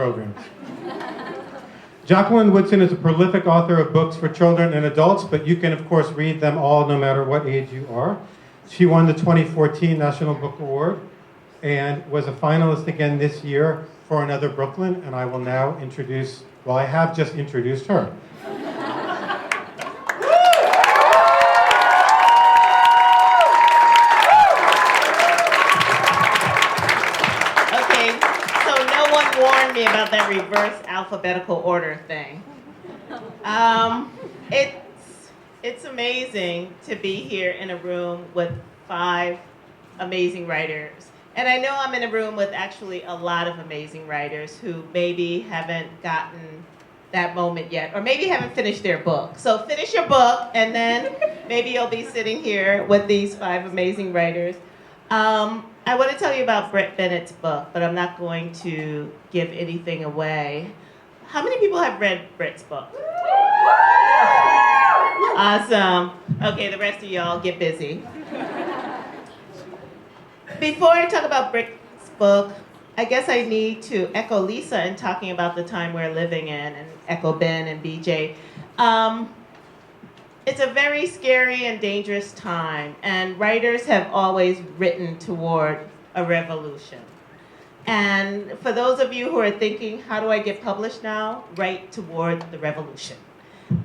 programs. Jacqueline Woodson is a prolific author of books for children and adults, but you can, of course, read them all no matter what age you are. She won the 2014 National Book Award and was a finalist again this year for Another Brooklyn, and I will now introduce, well, I have just introduced her. Warned me about that reverse alphabetical order thing. It's amazing to be here in a room with 5 amazing writers. And I know I'm in a room with actually a lot of amazing writers who maybe haven't gotten that moment yet, or maybe haven't finished their book. So finish your book, and then maybe you'll be sitting here with these 5 amazing writers. I want to tell you about Brit Bennett's book, but I'm not going to give anything away. How many people have read Brit's book? Awesome. Okay, the rest of y'all get busy. Before I talk about Brit's book, I guess I need to echo Lisa in talking about the time we're living in, and echo Ben and BJ. It's a very scary and dangerous time, and writers have always written toward a revolution. And for those of you who are thinking, how do I get published now? Write toward the revolution.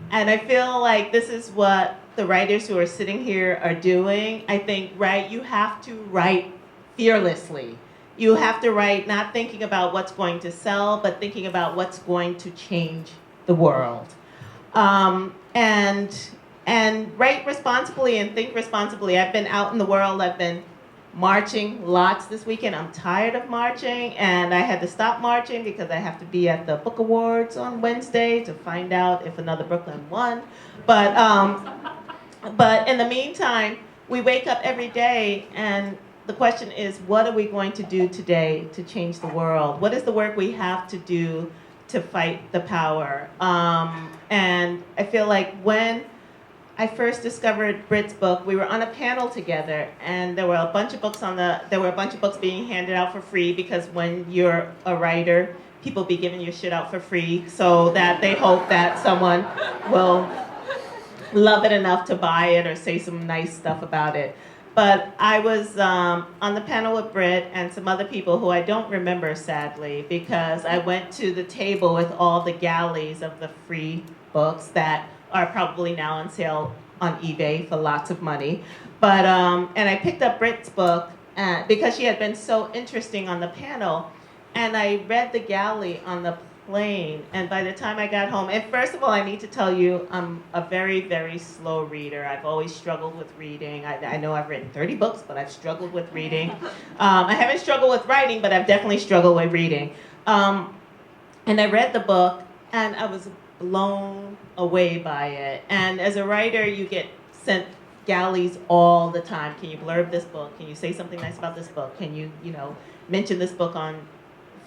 And I feel like this is what the writers who are sitting here are doing. I think, right, you have to write fearlessly. You have to write not thinking about what's going to sell, but thinking about what's going to change the world. And write responsibly and think responsibly. I've been out in the world. I've been marching lots this weekend. I'm tired of marching, and I had to stop marching because I have to be at the book awards on Wednesday to find out if Another Brooklyn won. But in the meantime, we wake up every day, and the question is, what are we going to do today to change the world? What is the work we have to do to fight the power? And I feel like when I first discovered Brit's book, we were on a panel together, and there were a bunch of books being handed out for free, because when you're a writer, people be giving you shit out for free so that they hope that someone will love it enough to buy it or say some nice stuff about it. But I was on the panel with Brit and some other people who I don't remember, sadly, because I went to the table with all the galleys of the free books that are probably now on sale on eBay for lots of money. But and I picked up Brit's book because she had been so interesting on the panel, and I read the galley on the plane. And by the time I got home, and first of all, I need to tell you, I'm a very, very slow reader. I've always struggled with reading. I know I've written 30 books, but I've struggled with reading. I haven't struggled with writing, but I've definitely struggled with reading. And I read the book, and I was blown away by it. And as a writer, you get sent galleys all the time. Can you blurb this book? Can you say something nice about this book? Can you, mention this book on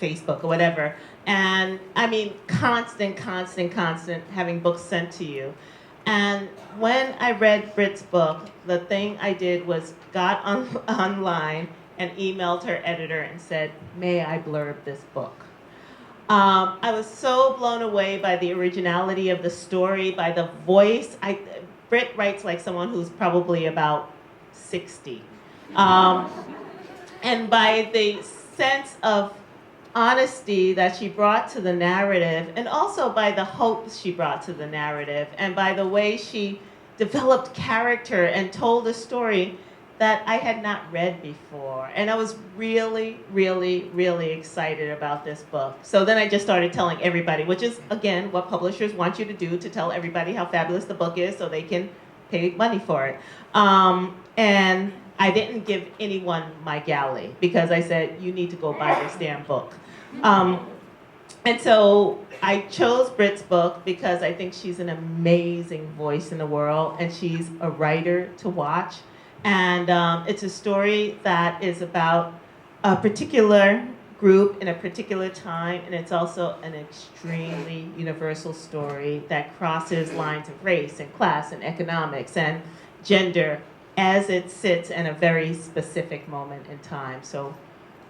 Facebook or whatever? And I mean, constant having books sent to you. And when I read Brit's book, the thing I did was got online and emailed her editor and said, may I blurb this book? I was so blown away by the originality of the story, by the voice. Brit writes like someone who's probably about 60. And by the sense of honesty that she brought to the narrative, and also by the hopes she brought to the narrative, and by the way she developed character and told a story that I had not read before. And I was really, really, really excited about this book. So then I just started telling everybody, which is, again, what publishers want you to do, to tell everybody how fabulous the book is so they can pay money for it. And I didn't give anyone my galley, because I said, you need to go buy this damn book. And so I chose Brit's book because I think she's an amazing voice in the world, and she's a writer to watch. And it's a story that is about a particular group in a particular time, and it's also an extremely universal story that crosses lines of race and class and economics and gender as it sits in a very specific moment in time. So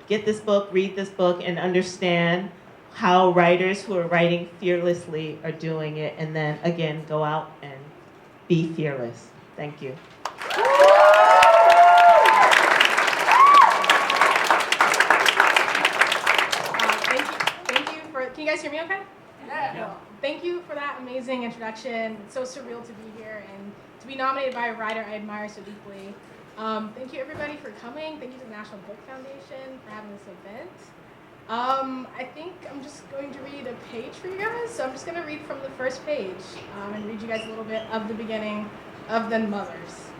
get this book, read this book, and understand how writers who are writing fearlessly are doing it, and then again, go out and be fearless. Thank you. Thank you for, can you guys hear me okay? Yeah. Thank you for that amazing introduction. It's so surreal to be here and to be nominated by a writer I admire so deeply. Thank you everybody for coming. Thank you to the National Book Foundation for having this event. I think I'm just going to read a page for you guys. So I'm just going to read from the first page and read you guys a little bit of the beginning of The Mothers.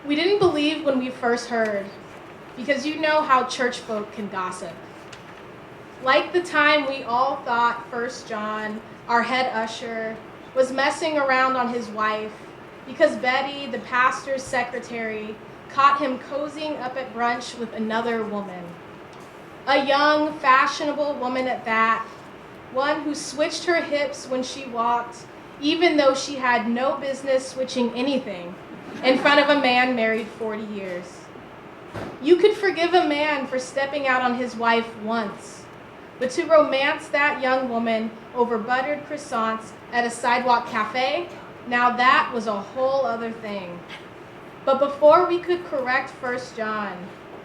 We didn't believe when we first heard, because you know how church folk can gossip. Like the time we all thought 1 John, our head usher, was messing around on his wife because Betty, the pastor's secretary, caught him cozying up at brunch with another woman. A young, fashionable woman at that, one who switched her hips when she walked, even though she had no business switching anything, in front of a man married 40 years. You could forgive a man for stepping out on his wife once, but to romance that young woman over buttered croissants at a sidewalk cafe, now that was a whole other thing. But before we could correct 1 John,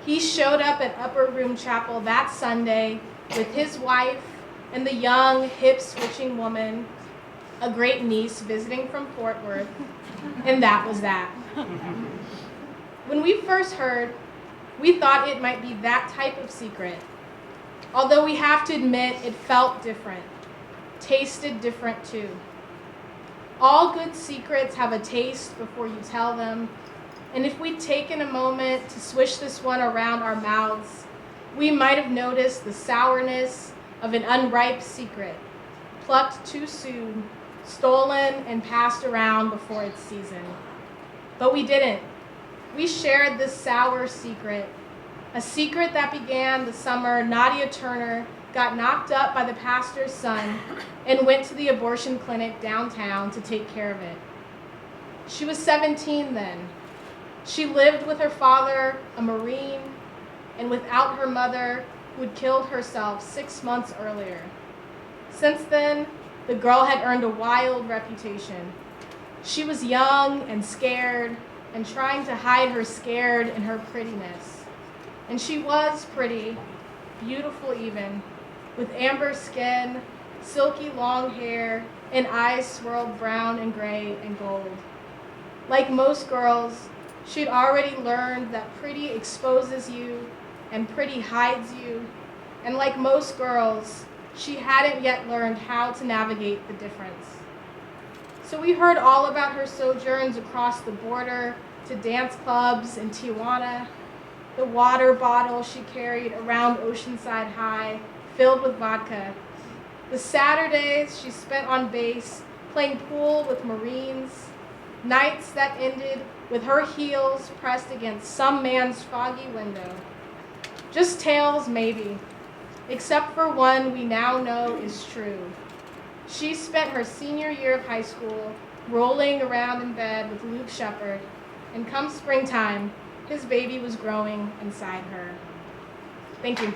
he showed up at Upper Room Chapel that Sunday with his wife and the young, hip-switching woman, a great niece visiting from Fort Worth, and that was that. When we first heard, we thought it might be that type of secret. Although we have to admit it felt different, tasted different too. All good secrets have a taste before you tell them, and if we'd taken a moment to swish this one around our mouths, we might have noticed the sourness of an unripe secret, plucked too soon, stolen and passed around before its season. But we didn't. We shared this sour secret, a secret that began the summer Nadia Turner got knocked up by the pastor's son and went to the abortion clinic downtown to take care of it. She was 17 then. She lived with her father, a Marine, and without her mother, who had killed herself 6 months earlier. Since then, the girl had earned a wild reputation. She was young and scared and trying to hide her scared in her prettiness. And she was pretty, beautiful even, with amber skin, silky long hair, and eyes swirled brown and gray and gold. Like most girls, she'd already learned that pretty exposes you and pretty hides you. And like most girls, she hadn't yet learned how to navigate the difference. So we heard all about her sojourns across the border to dance clubs in Tijuana, the water bottle she carried around Oceanside High, filled with vodka, the Saturdays she spent on base playing pool with Marines, nights that ended with her heels pressed against some man's foggy window. Just tales, maybe, except for one we now know is true. She spent her senior year of high school rolling around in bed with Luke Shepard, and come springtime, his baby was growing inside her. Thank you.